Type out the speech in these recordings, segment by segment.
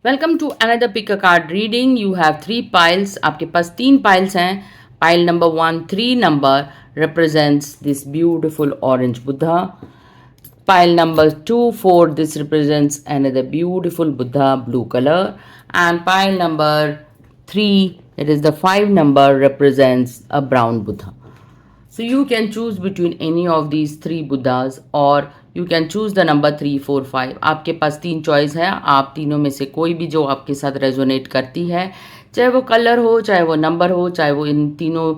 Welcome to another pick a card reading. You have three piles. आपके पास तीन piles हैं। Pile number 1, 3 number represents this beautiful orange Buddha. Pile number 2, 4, this represents another beautiful Buddha, blue color. And pile number 3, it is the 5 number, represents a brown Buddha. So you can choose between any of these three Buddhas or you can choose the number 3, 4, 5. आपके पास तीन choice है। आप तीनों में से कोई भी जो आपके साथ रेजोनेट करती है, चाहे वो कलर हो, चाहे वो नंबर हो, चाहे वो इन तीनों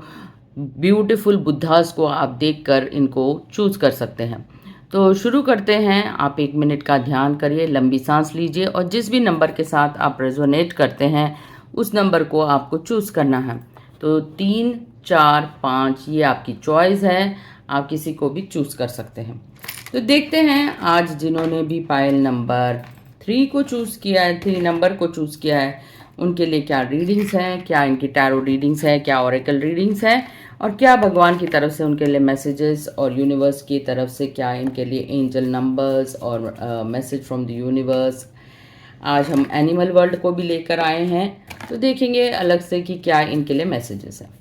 ब्यूटीफुल बुद्धास को आप देखकर इनको चूज कर सकते हैं। तो शुरू करते हैं। आप 1 मिनट का ध्यान करिए, लंबी सांस लीजिए और जिस भी नंबर के साथ आप रेजोनेट करते हैं उस नंबर को आपको चूज करना है। तो 3, 4, 5 ये आपकी चॉइस है। आप किसी को भी चूज कर सकते हैं। तो देखते हैं आज जिन्होंने भी पायल नंबर 3 को चूज़ किया है, 3 नंबर को चूज़ किया है, उनके लिए क्या रीडिंग्स हैं, क्या इनकी टैरो रीडिंग्स हैं, क्या ऑरेकल रीडिंग्स हैं और क्या भगवान की तरफ से उनके लिए मैसेजेस और यूनिवर्स की तरफ से क्या इनके लिए एंजल नंबर्स और मैसेज फ्रॉम द यूनिवर्स। आज हम एनिमल वर्ल्ड को भी लेकर आए हैं, तो देखेंगे अलग से कि क्या इनके लिए मैसेजेस हैं।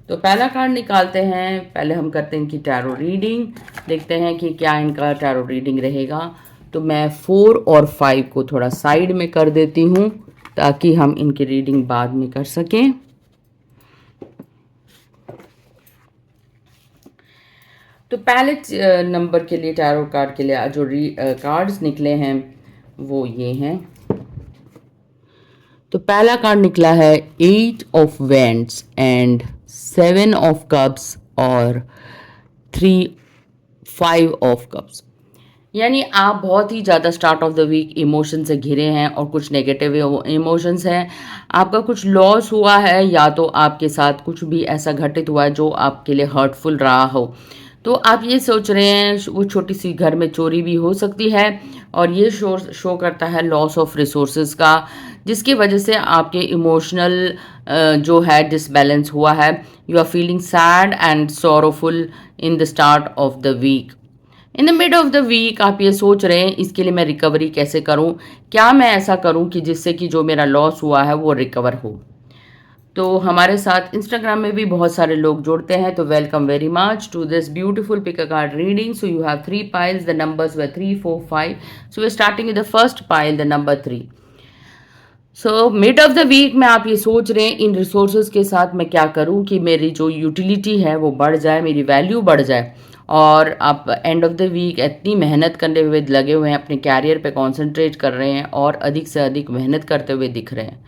तो पहला कार्ड निकालते हैं। पहले हम करते हैं इनकी टैरो रीडिंग, देखते हैं कि क्या इनका टैरो रीडिंग रहेगा। तो मैं 4 और 5 को थोड़ा साइड में कर देती हूँ ताकि हम इनकी रीडिंग बाद में कर सकें। तो पहले नंबर के लिए टैरो कार्ड के लिए जो कार्ड्स निकले हैं वो ये हैं। तो पहला कार्ड निकला है 8 of wands and 7 of cups और 5 ऑफ कप्स। यानी आप बहुत ही ज़्यादा start of the week emotion से घिरे हैं और कुछ नेगेटिव इमोशंस हैं। आपका कुछ लॉस हुआ है या तो आपके साथ कुछ भी ऐसा घटित हुआ है जो आपके लिए हर्टफुल रहा हो। तो आप ये सोच रहे हैं वो छोटी सी घर में चोरी भी हो सकती है और ये शो करता है लॉस ऑफ रिसोर्सेज का, जिसकी वजह से आपके इमोशनल जो है डिसबैलेंस हुआ है। You are feeling sad and sorrowful in the start of the week. In the mid of the week आप ये सोच रहे हैं इसके लिए मैं रिकवरी कैसे करूं, क्या मैं ऐसा करूं कि जिससे कि जो मेरा लॉस हुआ है वो रिकवर हो। तो हमारे साथ इंस्टाग्राम में भी बहुत सारे लोग जुड़ते हैं, तो welcome very much to this beautiful pick a card reading. So you have 3 piles, the numbers were 3, 4, 5। So we starting with the first pile, the number 3। So mid of the week में आप ये सोच रहे हैं इन resources के साथ मैं क्या करूं कि मेरी जो यूटिलिटी है वो बढ़ जाए, मेरी वैल्यू बढ़ जाए। और आप एंड ऑफ द वीक इतनी मेहनत करने हुए लगे हुए हैं, अपने कैरियर पे कंसंट्रेट कर रहे हैं और अधिक से अधिक मेहनत करते हुए दिख रहे हैं।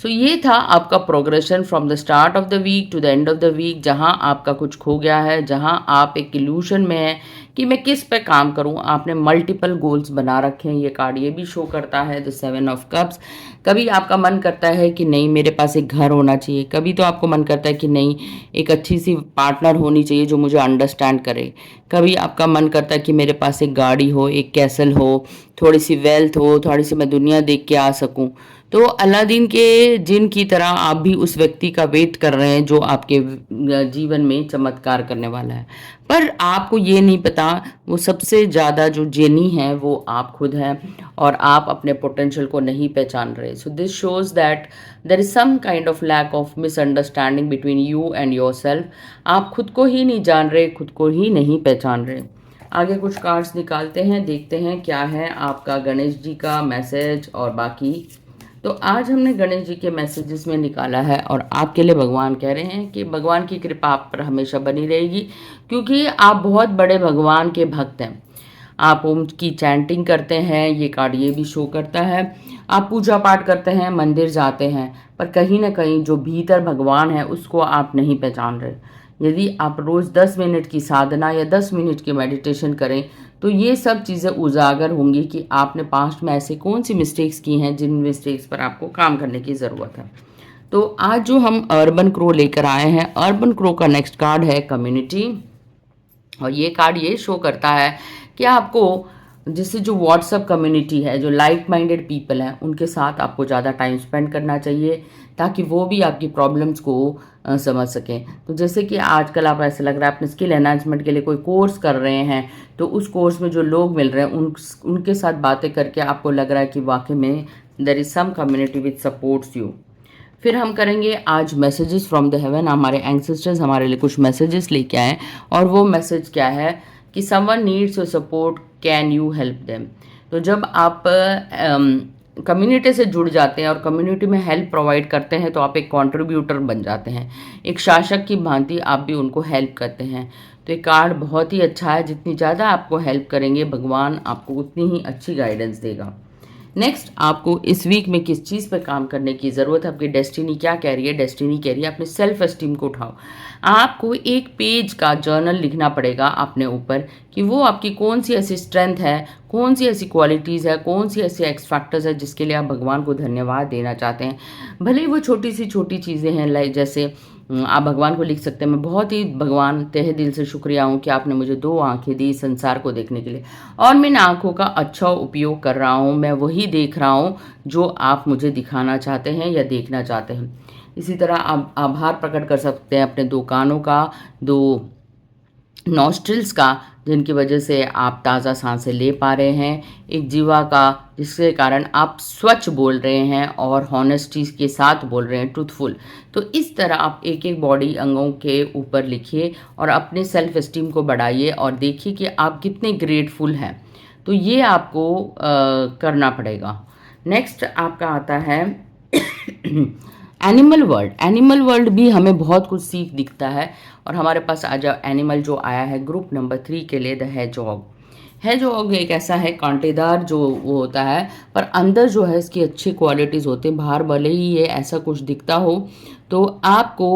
सो ये था आपका progression from the start of the week to the end of the week, जहां आपका कुछ खो गया है, जहां आप एक इल्यूशन में हैं कि मैं किस पे काम करूं। आपने मल्टीपल गोल्स बना रखे हैं। ये कार्ड ये भी शो करता है द 7 ऑफ कप्स। कभी आपका मन करता है कि नहीं मेरे पास एक घर होना चाहिए, कभी तो आपको मन करता है कि नहीं एक अच्छी सी पार्टनर होनी चाहिए जो मुझे अंडरस्टैंड करे। कभी आपका मन करता है कि मेरे पास एक गाड़ी हो, एक कैसल हो, थोड़ी सी वेल्थ हो, थोड़ी सी मैं दुनिया देख के आ सकूं। तो अलादीन के जिन की तरह आप भी उस व्यक्ति का वेट कर रहे हैं जो आपके जीवन में चमत्कार करने वाला है। पर आपको ये नहीं पता वो सबसे ज़्यादा जो जेनी है वो आप खुद हैं और आप अपने पोटेंशियल को नहीं पहचान रहे। So this shows that there is some kind of lack of misunderstanding between you and your self. आप खुद को ही नहीं जान रहे, खुद को ही नहीं पहचान रहे। आगे कुछ कार्ड्स निकालते हैं, देखते हैं क्या है आपका गणेश जी का मैसेज और बाकी। तो आज हमने गणेश जी के मैसेजेस में निकाला है और आपके लिए भगवान कह रहे हैं कि भगवान की कृपा आप पर हमेशा बनी रहेगी, क्योंकि आप बहुत बड़े भगवान के भक्त हैं। आप उनकी चैंटिंग करते हैं, ये कार्ड ये भी शो करता है। आप पूजा पाठ करते हैं, मंदिर जाते हैं, पर कहीं ना कहीं जो भीतर भगवान है उसको आप नहीं पहचान रहे। यदि आप रोज़ 10 मिनट की साधना या 10 मिनट की मेडिटेशन करें तो ये सब चीज़ें उजागर होंगी कि आपने पास्ट में ऐसे कौन सी मिस्टेक्स की हैं जिन मिस्टेक्स पर आपको काम करने की ज़रूरत है। तो आज जो हम अर्बन क्रो लेकर आए हैं, अर्बन क्रो का नेक्स्ट कार्ड है कम्युनिटी। और ये कार्ड ये शो करता है कि आपको जैसे जो व्हाट्सअप कम्युनिटी है, जो लाइक माइंडेड पीपल हैं, उनके साथ आपको ज़्यादा टाइम स्पेंड करना चाहिए ताकि वो भी आपकी प्रॉब्लम्स को समझ सकें। तो जैसे कि आजकल आप ऐसा लग रहा है अपने स्किल एनहांसमेंट के लिए कोई कोर्स कर रहे हैं, तो उस कोर्स में जो लोग मिल रहे हैं उनके साथ बातें करके आपको लग रहा है कि वाकई में there is some community which supports you. फिर हम करेंगे आज मैसेजेस फ्रॉम द हेवन। हमारे एंसेस्टर्स हमारे लिए कुछ मैसेजेस लेके आए और वो मैसेज क्या है कि someone needs your support, can you help them. तो जब आप कम्युनिटी से जुड़ जाते हैं और कम्युनिटी में हेल्प प्रोवाइड करते हैं तो आप एक कंट्रीब्यूटर बन जाते हैं, एक शासक की भांति आप भी उनको हेल्प करते हैं। तो ये कार्ड बहुत ही अच्छा है, जितनी ज़्यादा आपको हेल्प करेंगे भगवान आपको उतनी ही अच्छी गाइडेंस देगा। नेक्स्ट, आपको इस वीक में किस चीज़ पर काम करने की ज़रूरत है, आपकी डेस्टिनी क्या कह रही है। डेस्टिनी कह रही है अपने सेल्फ एस्टीम को उठाओ। आपको एक पेज का जर्नल लिखना पड़ेगा अपने ऊपर कि वो आपकी कौन सी ऐसी स्ट्रेंथ है, कौन सी ऐसी क्वालिटीज़ है, कौन सी ऐसी एक्स फैक्टर्स है जिसके लिए आप भगवान को धन्यवाद देना चाहते हैं। भले ही वो छोटी सी छोटी चीज़ें हैं, लाइक जैसे आप भगवान को लिख सकते हैं, मैं बहुत ही भगवान तहे दिल से शुक्रिया हूँ कि आपने मुझे 2 आंखें दी संसार को देखने के लिए और मैं इन आंखों का अच्छा उपयोग कर रहा हूँ, मैं वही देख रहा हूँ जो आप मुझे दिखाना चाहते हैं या देखना चाहते हैं। इसी तरह आप आभार प्रकट कर सकते हैं अपने 2 कानों का, 2 नॉस्ट्रिल्स का, जिनकी वजह से आप ताज़ा सांसें ले पा रहे हैं, एक जीवा का जिसके कारण आप स्वच्छ बोल रहे हैं और हॉनेस्टी के साथ बोल रहे हैं, ट्रूथफुल। तो इस तरह आप एक एक बॉडी अंगों के ऊपर लिखिए और अपने सेल्फ एस्टीम को बढ़ाइए और देखिए कि आप कितने ग्रेटफुल हैं। तो ये आपको करना पड़ेगा। नेक्स्ट आपका आता है एनिमल वर्ल्ड। एनिमल वर्ल्ड भी हमें बहुत कुछ सीख दिखता है और हमारे पास आज एनिमल जो आया है ग्रुप नंबर 3 के लिए, द हैजहॉग। हैजहॉग एक ऐसा है कांटेदार जो वो होता है, पर अंदर जो है इसकी अच्छी क्वालिटीज़ होते हैं। बाहर भले ही ये ऐसा कुछ दिखता हो तो आपको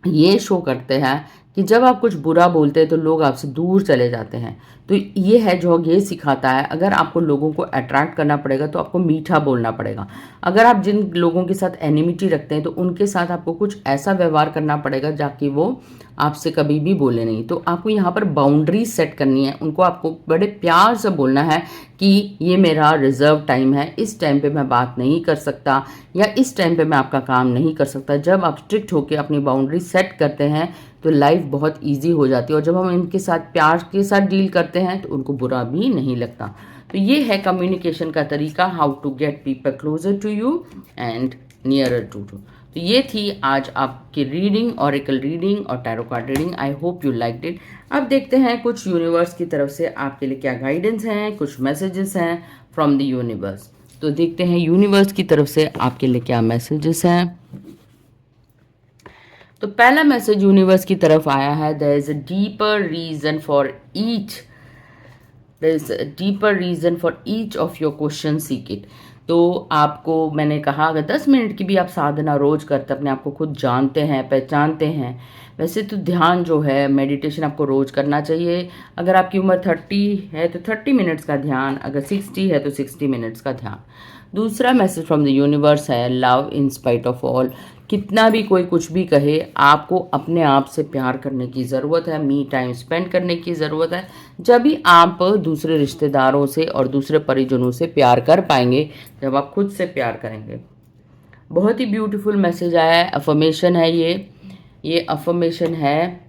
ये शो करते हैं कि जब आप कुछ बुरा बोलते हैं तो लोग आपसे दूर चले जाते हैं। तो ये है जो ये सिखाता है, अगर आपको लोगों को अट्रैक्ट करना पड़ेगा तो आपको मीठा बोलना पड़ेगा। अगर आप जिन लोगों के साथ एनिमिटी रखते हैं तो उनके साथ आपको कुछ ऐसा व्यवहार करना पड़ेगा जाकि वो आपसे कभी भी बोले नहीं। तो आपको यहाँ पर बाउंड्री सेट करनी है, उनको आपको बड़े प्यार से बोलना है कि ये मेरा रिजर्व टाइम है, इस टाइम पे मैं बात नहीं कर सकता या इस टाइम पे मैं आपका काम नहीं कर सकता। जब आप स्ट्रिक्ट होकर अपनी बाउंड्री सेट करते हैं तो लाइफ बहुत इजी हो जाती है और जब हम इनके साथ प्यार के साथ डील करते हैं तो उनको बुरा भी नहीं लगता। तो ये है कम्युनिकेशन का तरीका, how to get people closer to you and nearer to you. तो ये थी आज आपकी रीडिंग, ऑरेकल रीडिंग और tarot card reading. I hope you liked it. अब देखते हैं कुछ यूनिवर्स की तरफ से आपके लिए क्या गाइडेंस हैं, कुछ मैसेजेस हैं फ्रॉम द यूनिवर्स। तो देखते हैं यूनिवर्स की तरफ से आपके लिए क्या मैसेजेस हैं। तो पहला मैसेज यूनिवर्स की तरफ आया है, there is a deeper reason for each, there is a deeper reason for each of your question, seek it. तो आपको मैंने कहा अगर 10 मिनट की भी आप साधना रोज करते अपने आप को खुद जानते हैं, पहचानते हैं। वैसे तो ध्यान जो है, मेडिटेशन आपको रोज करना चाहिए। अगर आपकी उम्र 30 है तो 30 मिनट्स का ध्यान, अगर 60 है तो 60 मिनट्स का ध्यान। दूसरा मैसेज फ्रॉम द यूनिवर्स है, love in spite of all. कितना भी कोई कुछ भी कहे, आपको अपने आप से प्यार करने की ज़रूरत है, मी टाइम स्पेंड करने की ज़रूरत है। जब भी आप दूसरे रिश्तेदारों से और दूसरे परिजनों से प्यार कर पाएंगे, जब आप खुद से प्यार करेंगे। बहुत ही ब्यूटीफुल मैसेज आया है, अफर्मेशन है ये अफर्मेशन है,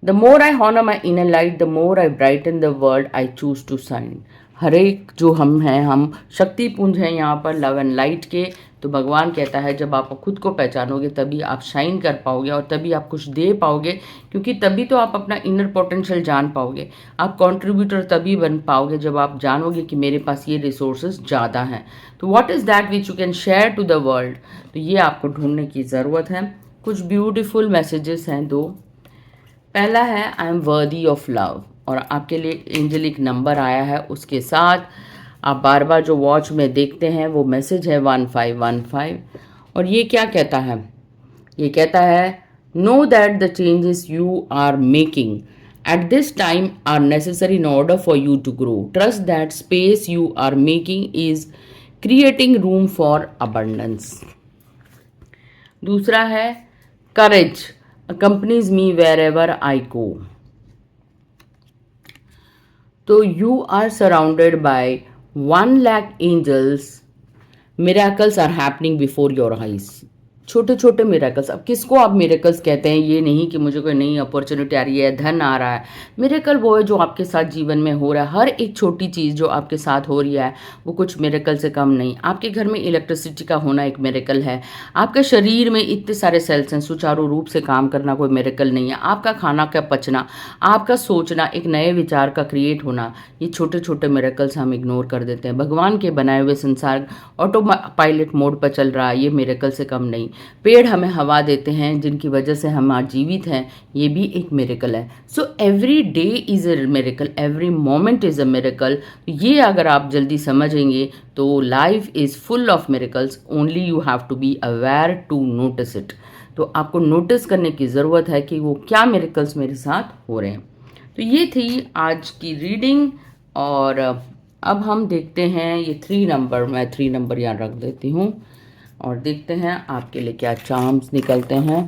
the more I honour my inner light, the more I brighten the world I choose to shine. हर एक जो हम हैं, हम शक्ति पुंज हैं यहाँ पर लव एंड लाइट के। तो भगवान कहता है जब आप खुद को पहचानोगे तभी आप शाइन कर पाओगे और तभी आप कुछ दे पाओगे, क्योंकि तभी तो आप अपना इनर पोटेंशियल जान पाओगे। आप कंट्रीब्यूटर तभी बन पाओगे जब आप जानोगे कि मेरे पास ये रिसोर्सेज ज़्यादा हैं। तो what is that which you can share to the world. तो ये आपको ढूंढने की ज़रूरत है। कुछ ब्यूटीफुल मैसेजेस हैं दो। पहला है I am worthy of love और आपके लिए एंजेलिक नंबर आया है, उसके साथ आप बार बार जो वॉच में देखते हैं वो मैसेज है 1515। और ये क्या कहता है, ये कहता है know that the changes you are making at this time are necessary in order for you to grow. Trust that space you are making is creating room for abundance. दूसरा है करेज accompanies me wherever I go. तो you are surrounded by 1 lakh angels. Miracles are happening before your eyes. छोटे छोटे miracles. अब किसको आप miracles कहते हैं, ये नहीं कि मुझे कोई नई अपॉर्चुनिटी आ रही है, धन आ रहा है। मिरेकल वो है जो आपके साथ जीवन में हो रहा है। हर एक छोटी चीज़ जो आपके साथ हो रही है वो कुछ मिरेकल से कम नहीं। आपके घर में इलेक्ट्रिसिटी का होना एक मिरेकल है। आपके शरीर में इतने सारे सेल्स हैं, सुचारू रूप से काम करना कोई मिरेकल नहीं है। आपका खाना का पचना, आपका सोचना, एक नए विचार का क्रिएट होना, ये छोटे छोटे मिरेकल्स हम इग्नोर कर देते हैं। भगवान के बनाए हुए संसार ऑटो पायलट मोड पर चल रहा है, ये मिरेकल से कम नहीं। पेड़ हमें हवा देते हैं जिनकी वजह से हम आज जीवित हैं, ये भी एक मिरेकल है। So every day is a miracle, every moment is a miracle. ये अगर आप जल्दी समझेंगे तो life is full of miracles, only you have to be aware to notice it. तो आपको नोटिस करने की ज़रूरत है कि वो क्या मिरेकल्स मेरे साथ हो रहे हैं। तो ये थी आज की रीडिंग। और अब हम देखते हैं ये 3 नंबर, मैं 3 नंबर यहाँ रख देती हूँ और देखते हैं आपके लिए क्या चार्म्स निकलते हैं।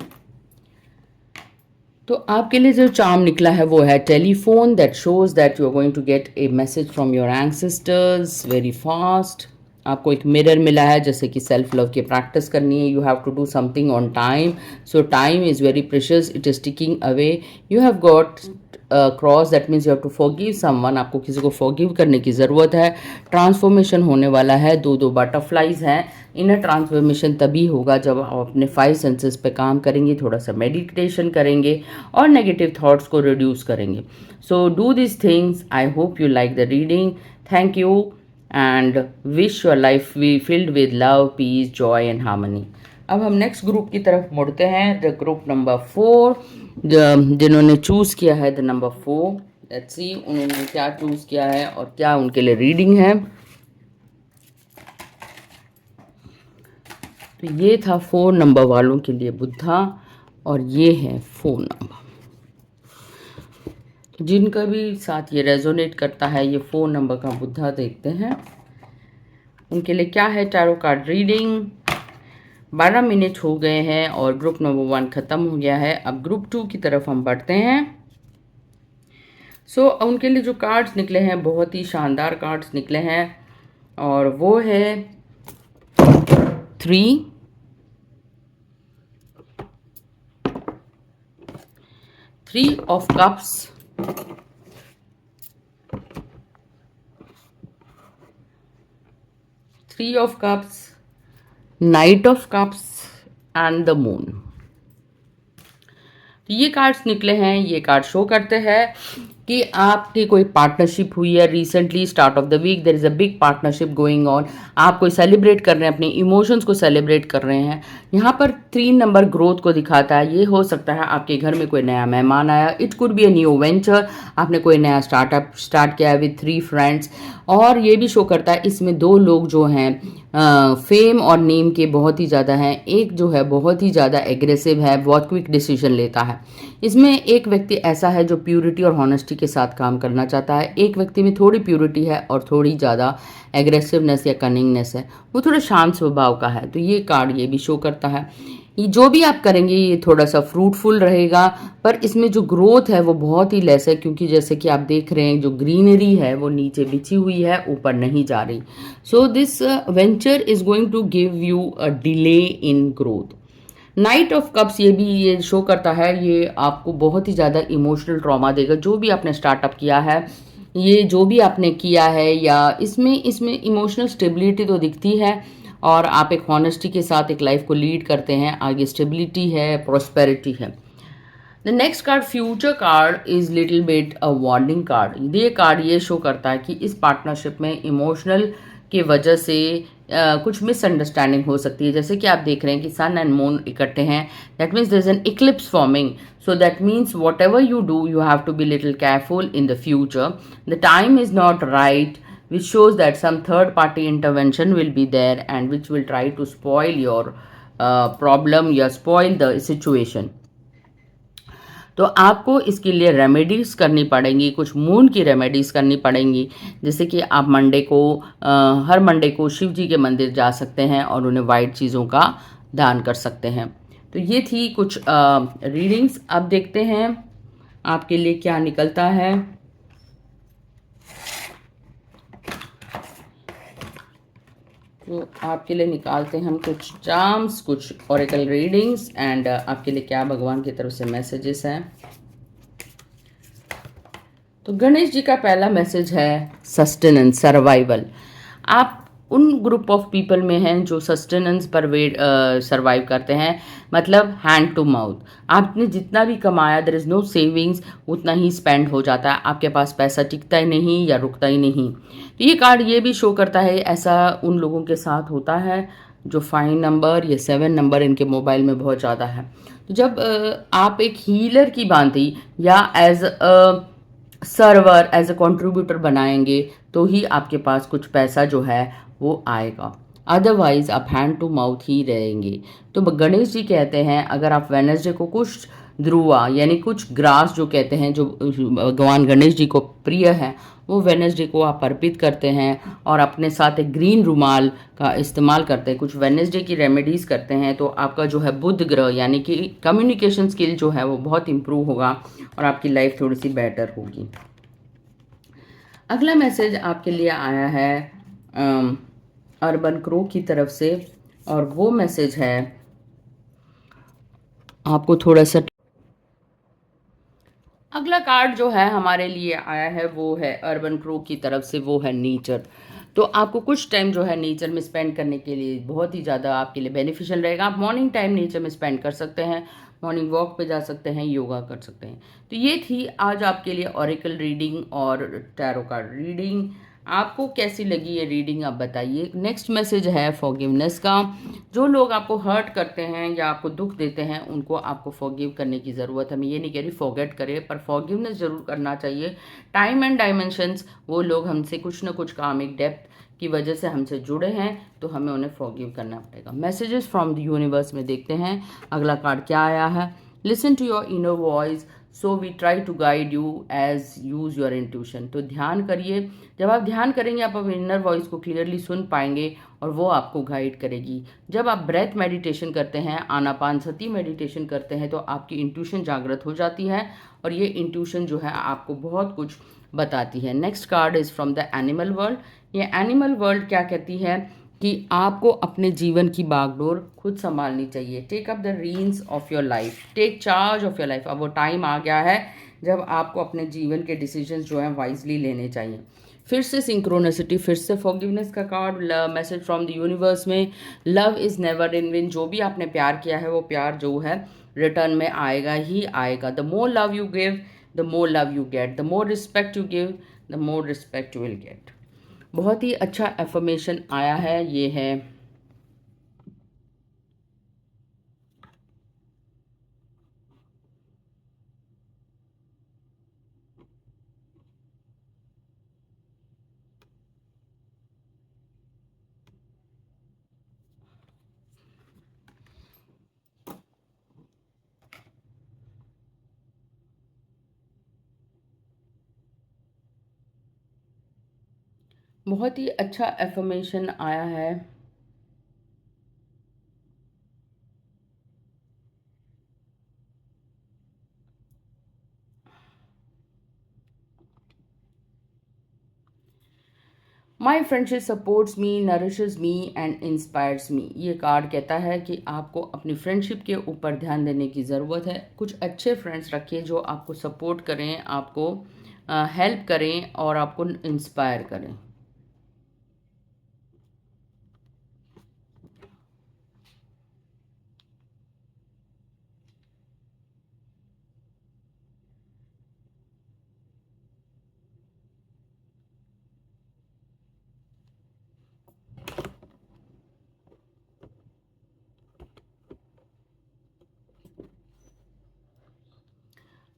तो आपके लिए जो चार्म निकला है वो है telephone, that shows that you are going to get a message from your ancestors very fast. आपको एक मिरर मिला है, जैसे कि सेल्फ लव की प्रैक्टिस करनी है। You have to do something on time, so time is very precious, it is ticking away. You have got cross, that means you have to forgive someone, आपको किसी को फॉरगिव करने की ज़रूरत है। ट्रांसफॉर्मेशन होने वाला है, दो बटरफ्लाइज हैं। इनर ट्रांसफॉर्मेशन तभी होगा जब आप अपने 5 सेंसेस पे काम करेंगे, थोड़ा सा मेडिटेशन करेंगे और नेगेटिव थॉट्स को रिड्यूस करेंगे। So do this things. I hope you like the reading. Thank you and wish your life be filled with love, peace, joy and harmony. अब हम नेक्स्ट ग्रुप की तरफ मुड़ते हैं, द ग्रुप नंबर 4, जिन्होंने choose किया है द नंबर 4। लेट्स सी उन्होंने क्या चूज़ किया है और क्या उनके लिए रीडिंग है। तो ये था 4 नंबर वालों के लिए बुद्धा, और ये है 4 नंबर। जिनका भी साथ ये रेजोनेट करता है, ये 4 नंबर का बुद्धा देखते हैं उनके लिए क्या है टैरो कार्ड रीडिंग। 12 मिनट हो गए हैं और ग्रुप नंबर 1 ख़त्म हो गया है। अब ग्रुप 2 की तरफ हम बढ़ते हैं। सो उनके लिए जो कार्ड्स निकले हैं बहुत ही शानदार कार्ड्स निकले हैं, और वो है 3, 3 of cups, 3 of cups, night of cups and the moon. तो ये कार्ड्स निकले हैं, ये कार्ड शो करते हैं कि आपकी कोई पार्टनरशिप हुई है recently. Start of the week there is a big partnership going on. आप कोई सेलिब्रेट कर रहे हैं, अपने इमोशंस को सेलिब्रेट कर रहे हैं। यहाँ पर 3 नंबर ग्रोथ को दिखाता है। ये हो सकता है आपके घर में कोई नया मेहमान आया, it could be a new venture, आपने कोई नया स्टार्टअप स्टार्ट किया है विद 3 फ्रेंड्स। और ये भी शो करता है इसमें 2 लोग जो हैं फेम और नेम के बहुत ही ज़्यादा हैं। एक जो है बहुत ही ज़्यादा एग्रेसिव है, बहुत क्विक डिसीजन लेता है। इसमें एक व्यक्ति ऐसा है जो प्यूरिटी और हॉनेस्टी के साथ काम करना चाहता है। एक व्यक्ति में थोड़ी प्यूरिटी है और थोड़ी ज़्यादा एग्रेसिवनेस या कनिंगनेस है, वो थोड़ा शांत स्वभाव का है। तो ये कार्ड ये भी शो करता है ये जो भी आप करेंगे ये थोड़ा सा फ्रूटफुल रहेगा, पर इसमें जो ग्रोथ है वो बहुत ही लेस है, क्योंकि जैसे कि आप देख रहे हैं जो ग्रीनरी है वो नीचे बिछी हुई है, ऊपर नहीं जा रही। So this venture is going to give you a delay in growth. Knight of cups ये भी ये शो करता है ये आपको बहुत ही ज़्यादा इमोशनल ट्रॉमा देगा। जो भी आपने स्टार्टअप किया है, ये जो भी आपने किया है, या इसमें इमोशनल स्टेबिलिटी तो दिखती है, और आप एक हॉनेस्टी के साथ एक लाइफ को लीड करते हैं। आगे स्टेबिलिटी है, प्रॉस्पेरिटी है। The next card future card is little bit a warning card. ये कार्ड ये शो करता है कि इस पार्टनरशिप में इमोशनल की वजह से कुछ मिसअंडरस्टैंडिंग हो सकती है। जैसे कि आप देख रहे हैं कि सन एंड मून इकट्ठे हैं, that means there is an eclipse forming. So that means whatever you do you have to be little careful in the future. The time is not right, which shows that some third party intervention will be there and which will try to spoil your problem या spoil the situation। तो आपको इसके लिए remedies करनी पड़ेंगी, कुछ moon की remedies करनी पड़ेंगी। जैसे कि आप मंडे को हर मंडे को शिव जी के मंदिर जा सकते हैं और उन्हें वाइट चीज़ों का दान कर सकते हैं। तो ये थी कुछ रीडिंग्स। अब देखते हैं आपके लिए क्या निकलता है। तो आपके लिए निकालते हैं हम कुछ चार्म्स, कुछ ओरेकल रीडिंग्स एंड आपके लिए क्या भगवान की तरफ से मैसेजेस हैं। तो गणेश जी का पहला मैसेज है सस्टेनेंस, सर्वाइवल। आप उन ग्रुप ऑफ पीपल में हैं जो सस्टेनेंस पर सर्वाइव करते हैं, मतलब हैंड टू माउथ। आपने जितना भी कमाया, देयर इज़ नो सेविंग्स, उतना ही स्पेंड हो जाता है, आपके पास पैसा टिकता ही नहीं या रुकता ही नहीं। तो ये कार्ड ये भी शो करता है ऐसा उन लोगों के साथ होता है जो 5 नंबर या 7 नंबर इनके मोबाइल में बहुत ज़्यादा है। तो जब आप एक हीलर की भांति या as a server, as a contributor बनाएंगे तो ही आपके पास कुछ पैसा जो है वो आएगा, अदरवाइज आप हैंड टू माउथ ही रहेंगे। तो गणेश जी कहते हैं अगर आप वेनसडे को कुछ ध्रुवा यानी कुछ ग्रास जो कहते हैं, जो भगवान गणेश जी को प्रिय है, वो वेनसडे को आप अर्पित करते हैं और अपने साथ एक ग्रीन रुमाल का इस्तेमाल करते हैं, कुछ वेनसडे की रेमेडीज़ करते हैं, तो आपका जो है बुध ग्रह यानी कि कम्युनिकेशन स्किल जो है वो बहुत इंप्रूव होगा और आपकी लाइफ थोड़ी सी बेटर होगी। अगला मैसेज आपके लिए आया है अर्बन क्रो की तरफ से और वो मैसेज है आपको थोड़ा सा। अगला कार्ड जो है हमारे लिए आया है वो है अर्बन क्रो की तरफ से, वो है नेचर। तो आपको कुछ टाइम जो है नेचर में स्पेंड करने के लिए बहुत ही ज़्यादा आपके लिए बेनिफिशियल रहेगा। आप मॉर्निंग टाइम नेचर में स्पेंड कर सकते हैं, मॉर्निंग वॉक पे जा सकते हैं, योगा कर सकते हैं। तो ये थी आज आपके लिए ऑरिकल रीडिंग और टैरो कार्ड रीडिंग। आपको कैसी लगी ये रीडिंग आप बताइए। नेक्स्ट मैसेज है फॉरगिवनेस का। जो लोग आपको हर्ट करते हैं या आपको दुख देते हैं उनको आपको फॉरगिव करने की ज़रूरत है। मैं ये नहीं कह रही फॉरगेट करें, पर फॉरगिवनेस ज़रूर करना चाहिए। टाइम एंड डायमेंशंस, वो लोग हमसे कुछ ना कुछ कामिक डेप्थ की वजह से हमसे जुड़े हैं तो हमें उन्हें फॉरगिव करना पड़ेगा। मैसेजेस फ्रॉम द यूनिवर्स में देखते हैं अगला कार्ड क्या आया है। Listen to your inner voice so we try to guide you as use your intuition. तो ध्यान करिए, जब आप ध्यान करेंगे आप अपने इनर वॉइस को क्लियरली सुन पाएंगे और वो आपको गाइड करेगी। जब आप ब्रेथ मेडिटेशन करते हैं, आनापानसती मेडिटेशन करते हैं, तो आपकी इंट्यूशन जागृत हो जाती है और ये इंट्यूशन जो है आपको बहुत कुछ बताती है। Next card is from the animal world. ये एनिमल वर्ल्ड क्या कहती है कि आपको अपने जीवन की बागडोर खुद संभालनी चाहिए। Take up the reins of your life, take charge of your life. अब वो टाइम आ गया है जब आपको अपने जीवन के डिसीजंस जो हैं वाइजली लेने चाहिए। फिर से सिंक्रोनिसिटी, फिर से फॉरगिवनेस का card, message from the universe में love is never in vain. जो भी आपने प्यार किया है वो प्यार जो है रिटर्न में आएगा ही आएगा। The more love you give the more love you get, the more respect you give the more respect you will get. बहुत ही अच्छा एफर्मेशन आया है, ये है बहुत ही अच्छा एफर्मेशन आया है। My friendship supports me, nourishes me and inspires me. ये कार्ड कहता है कि आपको अपनी फ्रेंडशिप के ऊपर ध्यान देने की ज़रूरत है। कुछ अच्छे फ्रेंड्स रखिए जो आपको सपोर्ट करें, आपको हेल्प करें और आपको इंस्पायर करें।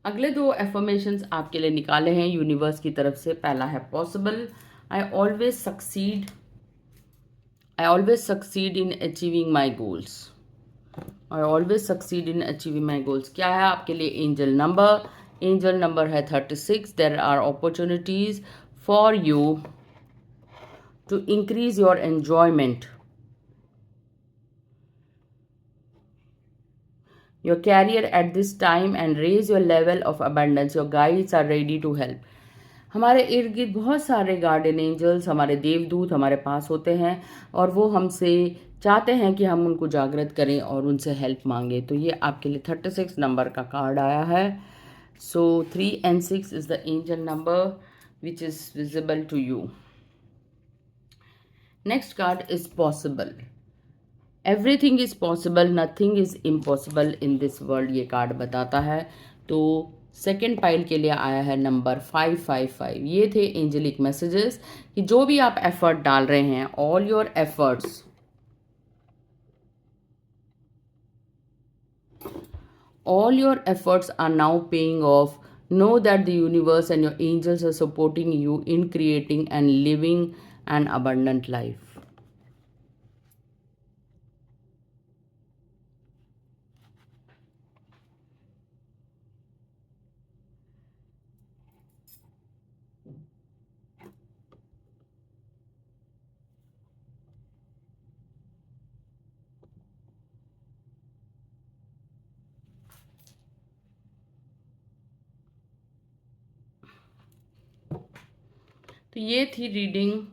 अगले दो एफर्मेशंस आपके लिए निकाले हैं यूनिवर्स की तरफ से। पहला है possible, I always succeed, I always succeed in achieving my goals, I always succeed in achieving my goals. क्या है आपके लिए एंजल नंबर? एंजल नंबर है 36। There are opportunities for you to increase your enjoyment, your career at this time and raise your level of abundance. Your guides are ready to help. हमारे इर्द गिर्द बहुत सारे गार्डियन एंजल्स, हमारे देवदूत हमारे पास होते हैं और वो हमसे चाहते हैं कि हम उनको जागृत करें और उनसे हेल्प मांगे। तो ये आपके लिए 36 नंबर का कार्ड आया है। So 3 and 6 is the angel number which is visible to you. Next card is possible. Everything is possible, nothing is impossible in this world, ये कार्ड बताता है। तो सेकेंड पाइल के लिए आया है नंबर 555। ये थे एंजेलिक मैसेजेस कि जो भी आप एफर्ट डाल रहे हैं, all your efforts, all your efforts are now paying off. Know that the universe and your angels are supporting you in creating and living an abundant life. तो ये थी रीडिंग।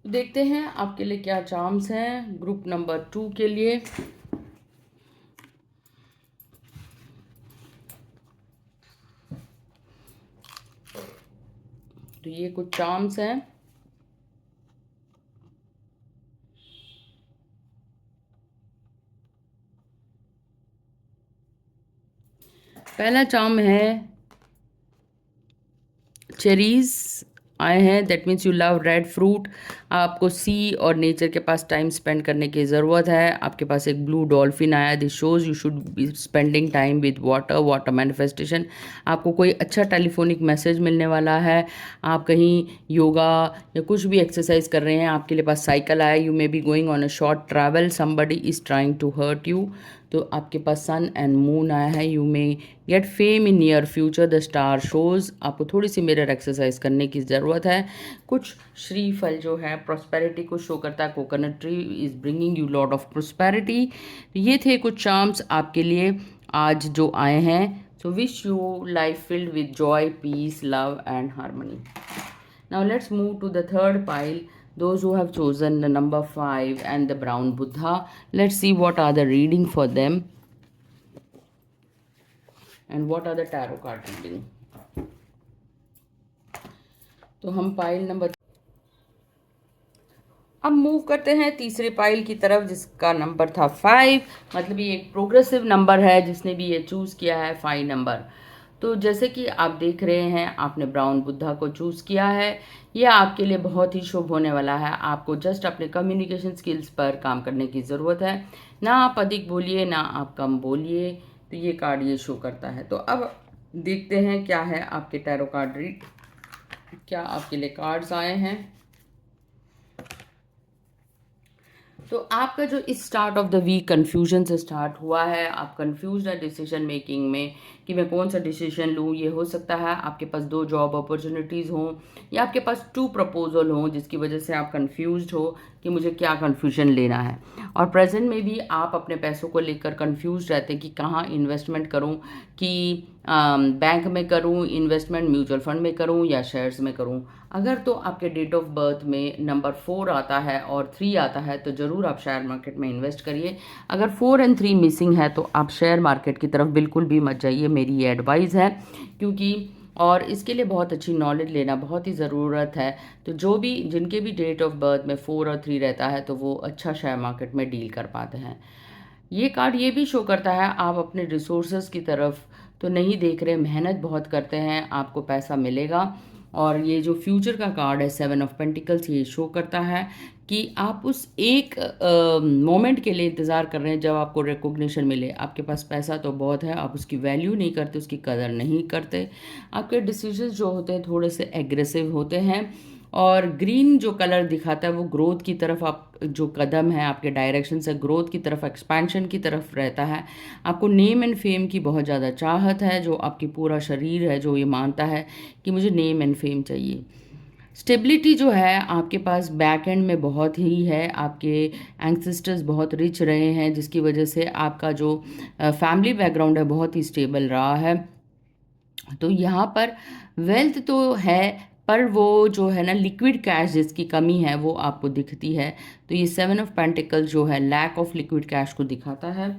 देखते हैं आपके लिए क्या चार्म्स हैं ग्रुप नंबर 2 के लिए। तो ये कुछ चार्म्स हैं। पहला चार्म है चेरीज आए हैं, that means you love red fruit. आपको सी और नेचर के पास टाइम स्पेंड करने की ज़रूरत है। आपके पास एक ब्लू डॉल्फिन आया, this shows you should be spending time with water, water manifestation. आपको कोई अच्छा टेलीफोनिक मैसेज मिलने वाला है। आप कहीं योगा या कुछ भी एक्सरसाइज कर रहे हैं, आपके लिए पास साइकिल आया, you may be going on a short travel, somebody is trying to hurt you. तो आपके पास सन एंड मून आया है, you may get fame in near future, the star shows. आपको थोड़ी सी मिरर एक्सरसाइज करने की ज़रूरत है। कुछ श्रीफल जो है प्रॉस्पेरिटी को शो करता है, coconut tree is bringing you lot of prosperity. ये थे कुछ चार्म्स आपके लिए आज जो आए हैं। So wish you life filled with joy, peace, love and harmony. Now let's move to the third pile. Those who have chosen the number 5 and the brown Buddha. Let's see what are the reading for them and what are the tarot card reading. तो हम pile number, अब move करते हैं तीसरे pile की तरफ जिसका number था 5। मतलब ये एक प्रोग्रेसिव नंबर है जिसने भी ये चूज़ किया है 5 नंबर। तो जैसे कि आप देख रहे हैं, आपने ब्राउन बुद्धा को चूज़ किया है। यह आपके लिए बहुत ही शुभ होने वाला है। आपको जस्ट अपने कम्युनिकेशन स्किल्स पर काम करने की ज़रूरत है। ना आप अधिक बोलिए ना आप कम बोलिए। तो ये कार्ड ये शो करता है। तो अब देखते हैं क्या है आपके टैरो कार्ड रीड, क्या आपके लिए कार्ड्स आए हैं। तो आपका जो इस start of the week confusion से स्टार्ट हुआ है, आप कन्फ्यूज है डिसीजन मेकिंग में कि मैं कौन सा डिसीजन लूँ। ये हो सकता है आपके पास 2 जॉब अपॉर्चुनिटीज़ हों या आपके पास 2 प्रपोजल हों जिसकी वजह से आप कन्फ्यूज्ड हो कि मुझे क्या कन्फ्यूजन लेना है। और प्रेजेंट में भी आप अपने पैसों को लेकर कन्फ्यूज रहते हैं कि कहाँ इन्वेस्टमेंट करूँ, कि बैंक में करूँ इन्वेस्टमेंट, म्यूचुअल फंड में करूँ या शेयर्स में करूँ। अगर तो आपके डेट ऑफ बर्थ में नंबर 4 आता है और 3 आता है तो ज़रूर आप शेयर मार्केट में इन्वेस्ट करिए। अगर 4 और 3 मिसिंग है तो आप शेयर मार्केट की तरफ बिल्कुल भी मत जाइए, मेरी ये एडवाइस है। क्योंकि और इसके लिए बहुत अच्छी नॉलेज लेना बहुत ही ज़रूरत है। तो जो भी जिनके भी डेट ऑफ बर्थ में 4 और 3 रहता है तो वो अच्छा शेयर मार्केट में डील कर पाते हैं। ये कार्ड ये भी शो करता है आप अपने रिसोर्सेज की तरफ तो नहीं देख रहे, मेहनत बहुत करते हैं, आपको पैसा मिलेगा। और ये जो फ्यूचर का कार्ड है 7 ऑफ पेंटिकल्स, ये शो करता है कि आप उस एक मोमेंट के लिए इंतज़ार कर रहे हैं जब आपको रिकॉग्निशन मिले। आपके पास पैसा तो बहुत है, आप उसकी वैल्यू नहीं करते, उसकी कदर नहीं करते। आपके डिसीजंस जो होते हैं थोड़े से एग्रेसिव होते हैं। और ग्रीन जो कलर दिखाता है वो ग्रोथ की तरफ, आप जो कदम है आपके डायरेक्शन से ग्रोथ की तरफ, एक्सपेंशन की तरफ रहता है। आपको नेम एंड फेम की बहुत ज़्यादा चाहत है, जो आपकी पूरा शरीर है जो ये मानता है कि मुझे नेम एंड फेम चाहिए। स्टेबिलिटी जो है आपके पास बैक एंड में बहुत ही है, आपके एंसेस्टर्स बहुत रिच रहे हैं जिसकी वजह से आपका जो फैमिली बैकग्राउंड है बहुत ही स्टेबल रहा है। तो यहाँ पर वेल्थ तो है, पर वो जो है ना लिक्विड कैश जिसकी कमी है वो आपको दिखती है। तो ये 7 ऑफ पेंटिकल्स जो है लैक ऑफ लिक्विड कैश को दिखाता है।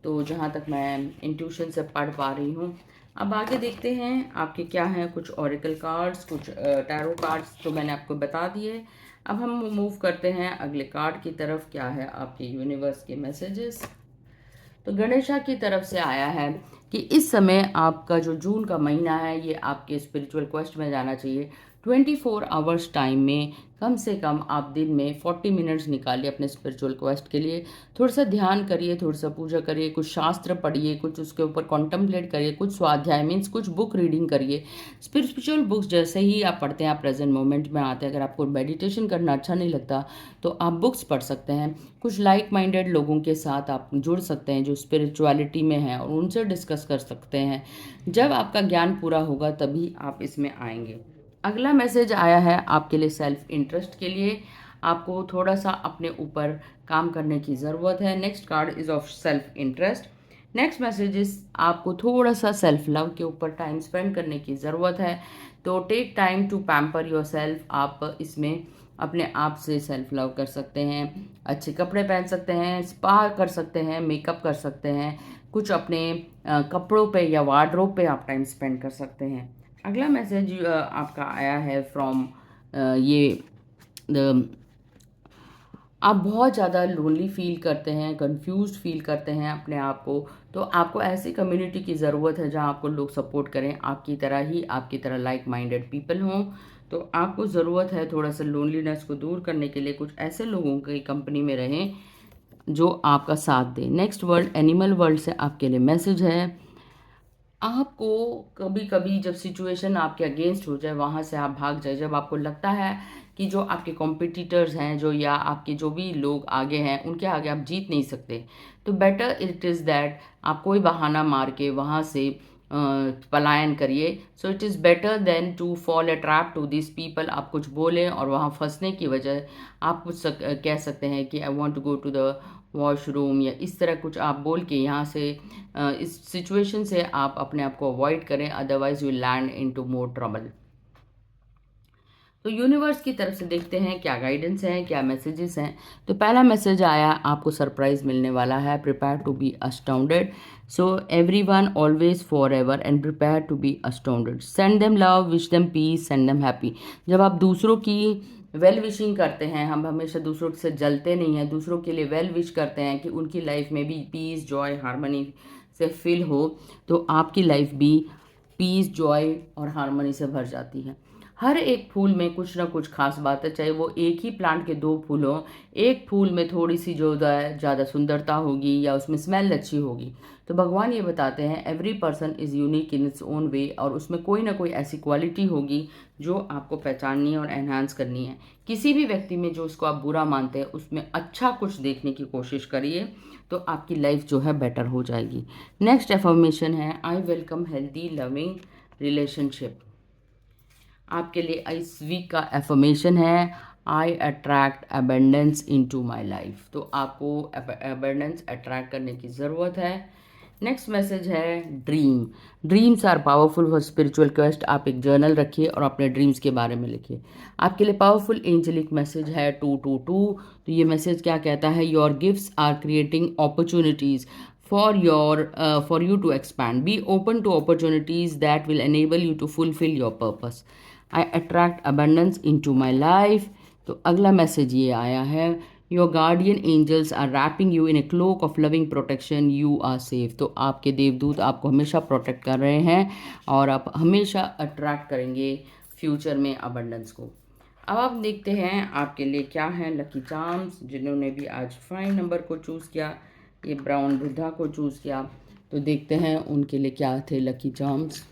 तो जहाँ तक मैं इंट्यूशन से पढ़ पा रही हूँ। अब आगे देखते हैं आपके क्या हैं, कुछ ओरेकल कार्ड्स, कुछ टैरो कार्ड्स तो मैंने आपको बता दिए। अब हम मूव करते हैं अगले कार्ड की तरफ। क्या है आपके यूनिवर्स के मैसेजेस। तो गणेशा की तरफ से आया है कि इस समय आपका जो जून का महीना है ये आपके स्पिरिचुअल क्वेस्ट में जाना चाहिए। 24 आवर्स टाइम में कम से कम आप दिन में 40 मिनट्स निकालिए अपने स्पिरिचुअल क्वेस्ट के लिए। थोड़ा सा ध्यान करिए, थोड़ा सा पूजा करिए, कुछ शास्त्र पढ़िए, कुछ उसके ऊपर कॉन्टम्पलेट करिए, कुछ स्वाध्याय मीन्स कुछ बुक रीडिंग करिए। स्पिरिचुअल बुक्स जैसे ही आप पढ़ते हैं आप प्रेजेंट मोमेंट में आते हैं। अगर आपको मेडिटेशन करना अच्छा नहीं लगता तो आप बुक्स पढ़ सकते हैं। कुछ लाइक माइंडेड लोगों के साथ आप जुड़ सकते हैं जो स्पिरिचुअलिटी में हैं और उनसे डिस्कस कर सकते हैं। जब आपका ज्ञान पूरा होगा तभी आप इसमें आएंगे। अगला मैसेज आया है आपके लिए सेल्फ इंटरेस्ट के लिए। आपको थोड़ा सा अपने ऊपर काम करने की ज़रूरत है। Next card is of self interest. Next message is आपको थोड़ा सा सेल्फ लव के ऊपर टाइम स्पेंड करने की ज़रूरत है। तो take time to pamper your self. आप इसमें अपने आप से सेल्फ लव कर सकते हैं, अच्छे कपड़े पहन सकते हैं, स्पा कर सकते हैं, मेकअप कर सकते हैं, कुछ अपने कपड़ों पे या वार्डरोब पे आप टाइम स्पेंड कर सकते हैं। अगला मैसेज आपका आया है फ्रॉम ये आप बहुत ज़्यादा लोनली फील करते हैं, कंफ्यूज्ड फील करते हैं अपने आप को। तो आपको ऐसी कम्युनिटी की ज़रूरत है जहाँ आपको लोग सपोर्ट करें, आपकी तरह ही, आपकी तरह लाइक माइंडेड पीपल हों। तो आपको ज़रूरत है थोड़ा सा लोनलीनेस को दूर करने के लिए कुछ ऐसे लोगों की कंपनी में रहें जो आपका साथ दें। नेक्स्ट वर्ल्ड एनिमल वर्ल्ड से आपके लिए मैसेज है। आपको कभी कभी जब सिचुएशन आपके अगेंस्ट हो जाए वहाँ से आप भाग जाए, जब आपको लगता है कि जो आपके कॉम्पिटिटर्स हैं जो या आपके जो भी लोग आगे हैं उनके आगे आप जीत नहीं सकते, तो बेटर इट इज़ दैट आप कोई बहाना मार के वहाँ से पलायन करिए। So it is better than to fall a trap to this people. आप कुछ बोलें और वहाँ फंसने की वजह आप कुछ कह सकते हैं कि I want to go to the washroom या इस तरह कुछ आप बोल के यहाँ से इस सिचुएशन से आप अपने आप को अवॉइड करें, otherwise you land into more trouble. तो यूनिवर्स की तरफ से देखते हैं क्या गाइडेंस है, क्या मैसेजेस हैं। तो पहला मैसेज आया, आपको सरप्राइज मिलने वाला है। Prepare to be astounded. So everyone always for ever and prepare to be astounded. Send them love, wish them peace, send them happy. जब आप दूसरों की वेल विशिंग करते हैं, हम हमेशा दूसरों से जलते नहीं हैं, दूसरों के लिए वेल विश करते हैं कि उनकी लाइफ में भी पीस, जॉय, हारमोनी से फिल हो, तो आपकी लाइफ भी पीस, जॉय और हारमोनी से भर जाती है। हर एक फूल में कुछ ना कुछ खास बात है, चाहे वो एक ही प्लांट के दो फूल हों। एक फूल में थोड़ी सी जो ज़्यादा सुंदरता होगी या उसमें स्मेल अच्छी होगी। तो भगवान ये बताते हैं every person is unique in its own way, और उसमें कोई ना कोई ऐसी क्वालिटी होगी जो आपको पहचाननी है और एनहांस करनी है। किसी भी व्यक्ति में जो उसको आप बुरा मानते हैं उसमें अच्छा कुछ देखने की कोशिश करिए, तो आपकी लाइफ जो है बेटर हो जाएगी। नेक्स्ट एफर्मेशन है I welcome healthy loving relationship. आपके लिए इस वीक का एफर्मेशन है I attract abundance into my life. तो आपको अबेंडेंस अट्रैक्ट करने की ज़रूरत है। नेक्स्ट मैसेज है dream. Dreams are powerful for spiritual quest. आप एक जर्नल रखिए और अपने ड्रीम्स के बारे में लिखिए। आपके लिए पावरफुल एंजेलिक मैसेज है 222। तो ये मैसेज क्या कहता है, your gifts are creating opportunities for you to expand. Be open to opportunities that will enable you to fulfill your purpose. I attract abundance into my life. तो अगला message ये आया है, your guardian angels are wrapping you in a cloak of loving protection, you are safe. तो आपके देवदूत आपको हमेशा प्रोटेक्ट कर रहे हैं और आप हमेशा अट्रैक्ट करेंगे फ्यूचर में अबंडेंस को। अब आप देखते हैं आपके लिए क्या है लकी चार्म्स। जिन्होंने भी आज 5 नंबर को चूज़ किया, ये ब्राउन बुद्धा को चूज़ किया, तो देखते हैं उनके लिए क्या थे लकी चार्म्स।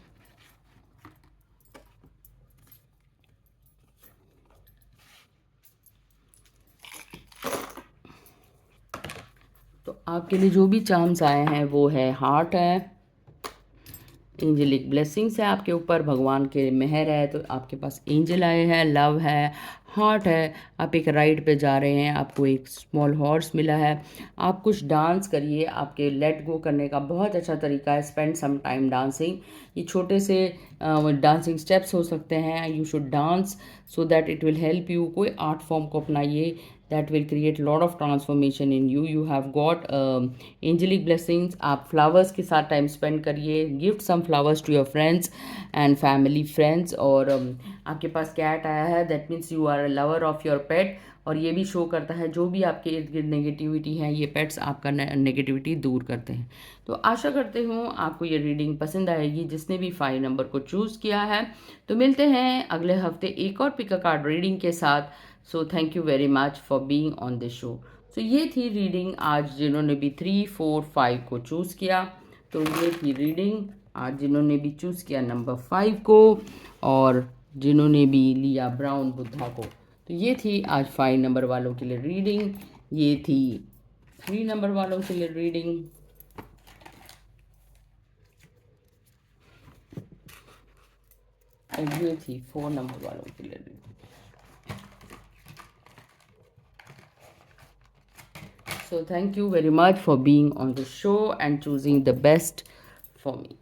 तो आपके लिए जो भी चार्म्स आए हैं वो है हार्ट है, एंजलिक ब्लेसिंग्स है आपके ऊपर, भगवान के मेहर है, तो आपके पास एंजल आए हैं, लव है, हार्ट है, आप एक राइड पे जा रहे हैं, आपको एक स्मॉल हॉर्स मिला है, आप कुछ डांस करिए, आपके लेट गो करने का बहुत अच्छा तरीका है, स्पेंड सम टाइम डांसिंग। ये छोटे से डांसिंग स्टेप्स हो सकते हैं, you should dance so that it will help you. कोई आर्ट फॉर्म को अपनाइए, that will create lot of transformation in you. You have got angelic blessings. आप flowers के साथ time spend करिए, gift some flowers to your friends and family friends। और आपके पास cat आया है, that means you are a lover of your pet। और ये भी शो करता है जो भी आपके इर्द गिर्द नेगेटिविटी है, ये पेट्स आपका नेगेटिविटी दूर करते हैं। तो आशा करते हूँ आपको ये रीडिंग पसंद आएगी जिसने भी 5 नंबर को चूज़ किया है। तो मिलते हैं अगले हफ्ते एक और पिक अ कार्ड रीडिंग के साथ। So thank you very much for being on this show. So ये थी रीडिंग आज जिन्होंने भी 3, 4, 5 को चूज़ किया। तो ये थी रीडिंग आज जिन्होंने भी चूज़ किया नंबर 5 को और जिन्होंने भी लिया ब्राउन बुद्धा को। तो ये थी आज 5 नंबर वालों के लिए रीडिंग, ये थी 3 नंबर वालों के लिए रीडिंग, और ये थी 4 नंबर वालों के लिए reading. So thank you very much for being on the show and choosing the best for me.